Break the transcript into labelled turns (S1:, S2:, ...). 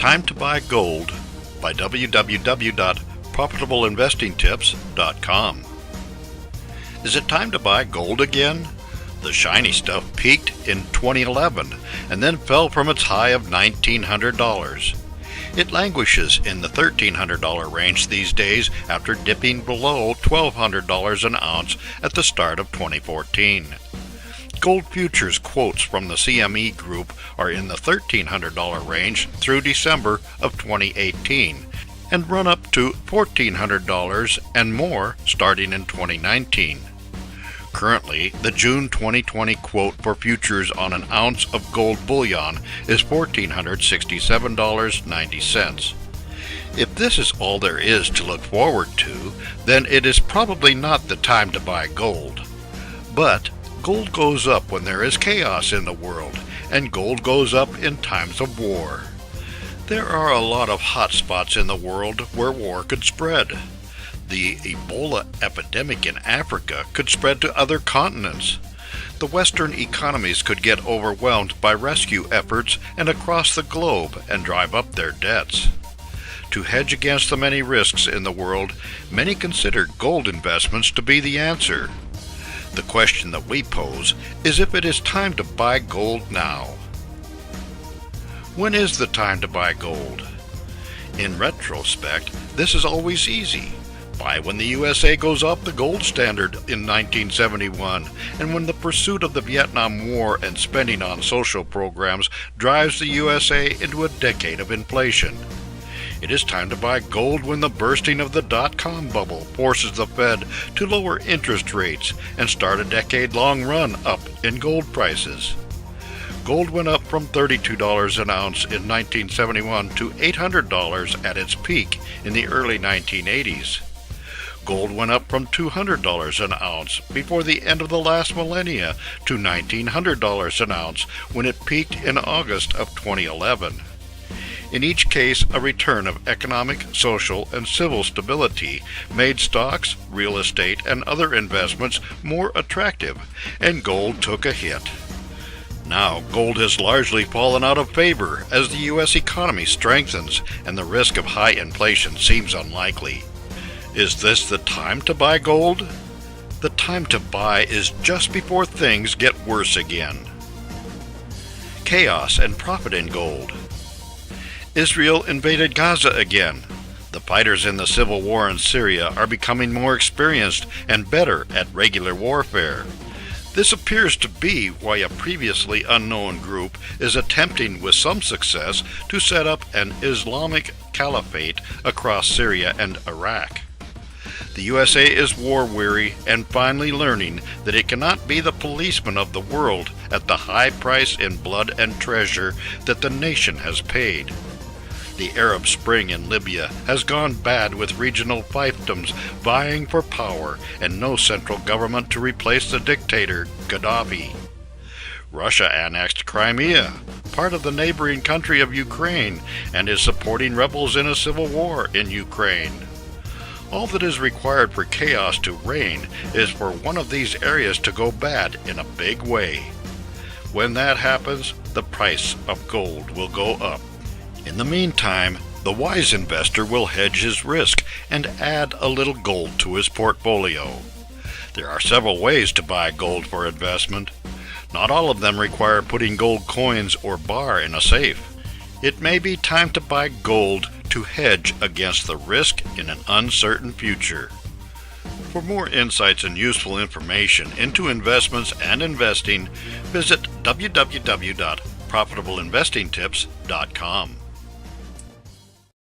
S1: Time to Buy Gold by www.profitableinvestingtips.com. Is it time to buy gold again? The shiny stuff peaked in 2011 and then fell from its high of $1,900. It languishes in the $1,300 range these days after dipping below $1,200 an ounce at the start of 2014. Gold futures quotes from the CME Group are in the $1,300 range through December of 2018 and run up to $1,400 and more starting in 2019. Currently, the June 2020 quote for futures on an ounce of gold bullion is $1,467.90. If this is all there is to look forward to, then it is probably not the time to buy gold. But gold goes up when there is chaos in the world, and gold goes up in times of war. There are a lot of hot spots in the world where war could spread. The Ebola epidemic in Africa could spread to other continents. The Western economies could get overwhelmed by rescue efforts and across the globe and drive up their debts. To hedge against the many risks in the world, many consider gold investments to be the answer. The question that we pose is if it is time to buy gold now. When is the time to buy gold? In retrospect, this is always easy. Buy when the USA goes off the gold standard in 1971 and when the pursuit of the Vietnam War and spending on social programs drives the USA into a decade of inflation. It is time to buy gold when the bursting of the dot-com bubble forces the Fed to lower interest rates and start a decade-long run up in gold prices. Gold went up from $32 an ounce in 1971 to $800 at its peak in the early 1980s. Gold went up from $200 an ounce before the end of the last millennia to $1,900 an ounce when it peaked in August of 2011. In each case, a return of economic, social, and civil stability made stocks, real estate, and other investments more attractive, and gold took a hit. Now, gold has largely fallen out of favor as the U.S. economy strengthens and the risk of high inflation seems unlikely. Is this the time to buy gold? The time to buy is just before things get worse again. Chaos and profit in gold. Israel invaded Gaza again. The fighters in the civil war in Syria are becoming more experienced and better at regular warfare. This appears to be why a previously unknown group is attempting with some success to set up an Islamic caliphate across Syria and Iraq. The USA is war-weary and finally learning that it cannot be the policeman of the world at the high price in blood and treasure that the nation has paid. The Arab Spring in Libya has gone bad with regional fiefdoms vying for power and no central government to replace the dictator Gaddafi. Russia annexed Crimea, part of the neighboring country of Ukraine, and is supporting rebels in a civil war in Ukraine. All that is required for chaos to reign is for one of these areas to go bad in a big way. When that happens, the price of gold will go up. In the meantime, the wise investor will hedge his risk and add a little gold to his portfolio. There are several ways to buy gold for investment. Not all of them require putting gold coins or bar in a safe. It may be time to buy gold to hedge against the risk in an uncertain future. For more insights and useful information into investments and investing, visit www.profitableinvestingtips.com.